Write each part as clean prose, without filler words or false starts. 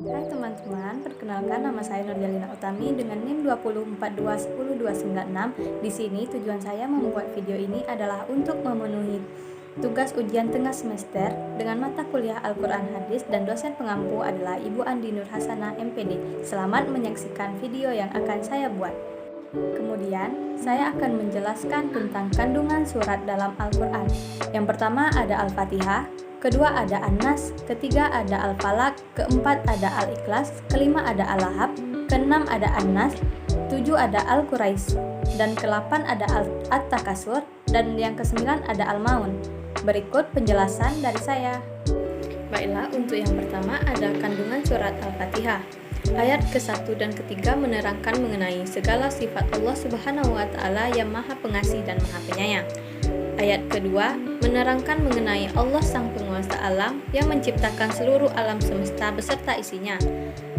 Hai teman-teman, perkenalkan nama saya Nurjalina Utami dengan NIM 204210296. Di sini tujuan saya membuat video ini adalah untuk memenuhi tugas ujian tengah semester dengan mata kuliah Al-Quran Hadis dan dosen pengampu adalah Ibu Andi Nur Hasanah MPD. Selamat menyaksikan video yang akan saya buat. Kemudian, saya akan menjelaskan tentang kandungan surat dalam Al-Quran. Yang pertama ada Al-Fatihah, kedua ada An-Nas, ketiga ada Al-Falaq, keempat ada Al-Ikhlas, kelima ada Al-Lahab, keenam ada An-Nas, tujuh ada Al-Quraisy, dan ke-8 ada At-Takasur, dan yang ke-9 ada Al-Maun. Berikut penjelasan dari saya. Baiklah, untuk yang pertama ada kandungan surat Al-Fatihah. Ayat ke-1 dan ke-3 menerangkan mengenai segala sifat Allah Subhanahu wa Ta'ala yang Maha Pengasih dan Maha Penyayang. Ayat kedua menerangkan mengenai Allah Sang Penguasa Alam yang menciptakan seluruh alam semesta beserta isinya.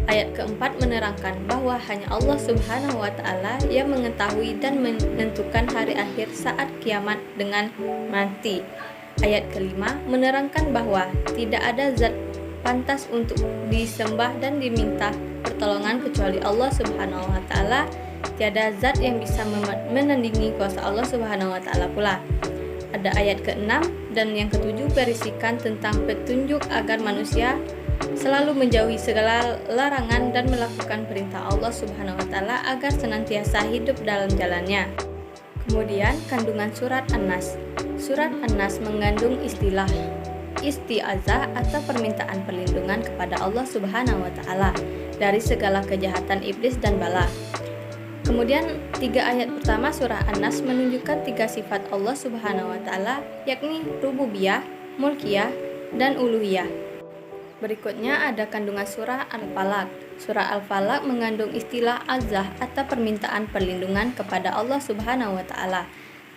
Ayat keempat menerangkan bahwa hanya Allah Subhanahu wa Ta'ala yang mengetahui dan menentukan hari akhir saat kiamat dengan mati. Ayat kelima menerangkan bahwa tidak ada zat pantas untuk disembah dan diminta pertolongan kecuali Allah Subhanahu wa Ta'ala. Tiada zat yang bisa menandingi kuasa Allah Subhanahu wa Ta'ala pula. Ada ayat ke-6 dan yang ke-7 berisikan tentang petunjuk agar manusia selalu menjauhi segala larangan dan melakukan perintah Allah Subhanahu wa Ta'ala agar senantiasa hidup dalam jalannya. Kemudian kandungan surat An-Nas. Surat An-Nas mengandung istilah isti'azah atau permintaan perlindungan kepada Allah Subhanahu wa Ta'ala dari segala kejahatan iblis dan bala. Kemudian 3 ayat pertama surah An-Nas menunjukkan 3 sifat Allah Subhanahu wa Ta'ala, yakni rububiyah, mulkiyah, dan uluhiyah. Berikutnya ada kandungan surah Al-Falaq. Surah Al-Falaq mengandung istilah azah atau permintaan perlindungan kepada Allah Subhanahu wa Ta'ala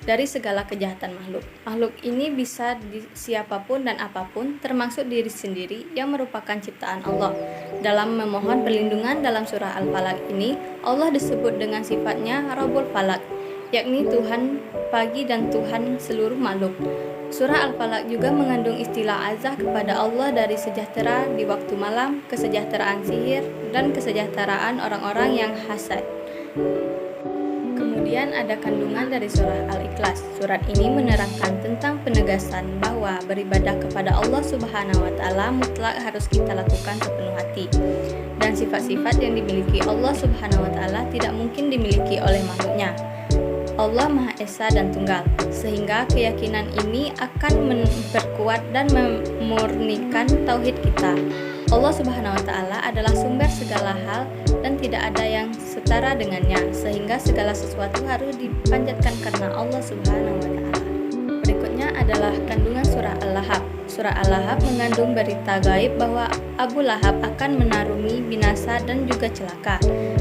dari segala kejahatan makhluk. Makhluk ini bisa siapapun dan apapun, termasuk diri sendiri yang merupakan ciptaan Allah. Dalam memohon perlindungan dalam surah Al-Falaq ini, Allah disebut dengan sifatnya Rabbul Falaq, yakni Tuhan pagi dan Tuhan seluruh makhluk. Surah Al-Falaq juga mengandung istilah azah kepada Allah dari sejahtera di waktu malam, kesejahteraan sihir, dan kesejahteraan orang-orang yang hasad. Kemudian ada kandungan dari surah Al-Ikhlas. Surat ini menerangkan tentang penegasan bahwa beribadah kepada Allah Subhanahu wa Ta'ala mutlak harus kita lakukan sepenuh hati. Dan sifat-sifat yang dimiliki Allah Subhanahu wa Ta'ala tidak mungkin dimiliki oleh makhluknya. Allah Maha Esa dan Tunggal, sehingga keyakinan ini akan memperkuat dan memurnikan tauhid kita. Allah Subhanahu wa Ta'ala adalah sumber segala hal dan tidak ada yang setara dengannya, sehingga segala sesuatu harus dipanjatkan karena Allah Subhanahu wa Ta'ala. Berikutnya adalah kandungan surah Al-Lahab. Surah Al-Lahab mengandung berita gaib bahwa Abu Lahab akan menaruni binasa dan juga celaka.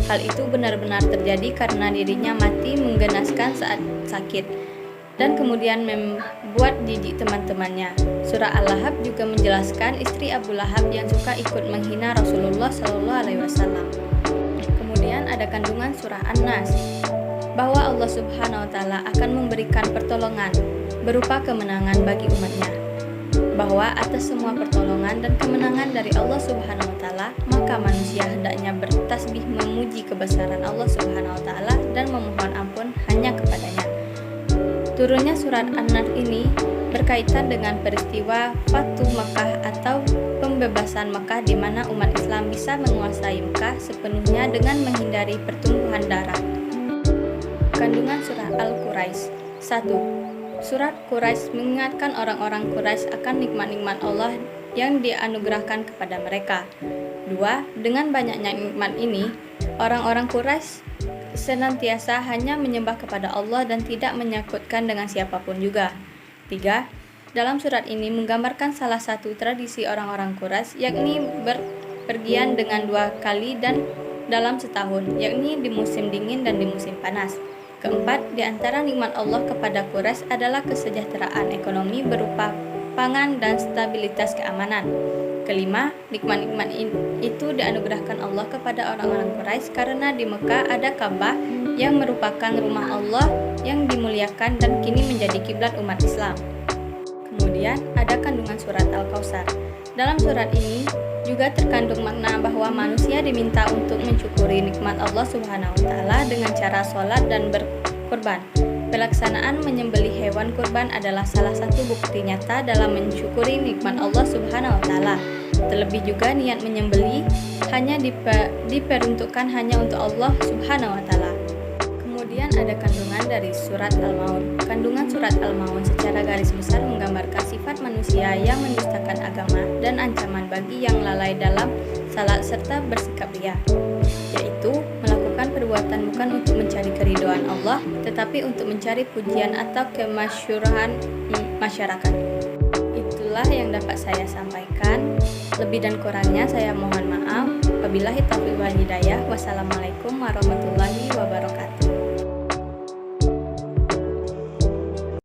Hal itu benar-benar terjadi karena dirinya mati menggenaskan saat sakit dan kemudian membuat jijik teman-temannya. Surah Al-Lahab juga menjelaskan istri Abu Lahab yang suka ikut menghina Rasulullah SAW. Kemudian ada kandungan surah An-Nas bahwa Allah Subhanahu wa Ta'ala akan memberikan pertolongan berupa kemenangan bagi umatnya, bahwa atas semua pertolongan dan kemenangan dari Allah Subhanahu wa Ta'ala, maka manusia hendaknya bertasbih memuji kebesaran Allah Subhanahu wa Ta'ala dan memohon ampun hanya kepadanya. Turunnya surat An-Nas ini berkaitan dengan peristiwa Fatu Mekah atau pembebasan Mekah, di mana umat Islam bisa menguasai Mekah sepenuhnya dengan menghindari pertumbuhan darah. Kandungan surah Al-Quraisy. 1. Surat Quraisy mengingatkan orang-orang Quraisy akan nikmat-nikmat Allah yang dianugerahkan kepada mereka. 2. Dengan banyaknya nikmat ini, orang-orang Quraisy senantiasa hanya menyembah kepada Allah dan tidak menyakutkan dengan siapapun juga. 3. Dalam surat ini menggambarkan salah satu tradisi orang-orang Quraisy, yakni berpergian dengan 2 kali dan dalam setahun, yakni di musim dingin dan di musim panas. Keempat, di antara nikmat Allah kepada Quraisy adalah kesejahteraan ekonomi berupa pangan dan stabilitas keamanan. Kelima, nikmat-nikmat itu dianugerahkan Allah kepada orang-orang Quraisy karena di Mekah ada Ka'bah yang merupakan rumah Allah yang dimuliakan dan kini menjadi kiblat umat Islam. Kemudian ada kandungan surat Al-Kautsar. Dalam surat ini Juga terkandung makna bahwa manusia diminta untuk mensyukuri nikmat Allah Subhanahu wa taala dengan cara sholat dan berkurban. Pelaksanaan menyembelih hewan kurban adalah salah satu bukti nyata dalam mensyukuri nikmat Allah Subhanahu wa taala. Terlebih juga niat menyembelih hanya diperuntukkan hanya untuk Allah Subhanahu wa taala. Kemudian ada kandungan dari surat Al-Maun. Kandungan surat Al-Maun secara garis besar menggambarkan sifat manusia yang mendustakan agama dan ancaman bagi yang lalai dalam salat serta bersikap riya, yaitu melakukan perbuatan bukan untuk mencari keridhaan Allah, tetapi untuk mencari pujian atau kemasyhuran masyarakat. Itulah yang dapat saya sampaikan. Lebih dan kurangnya saya mohon maaf. Wabillahi taufiq wal hidayah. Wassalamualaikum warahmatullahi wabarakatuh.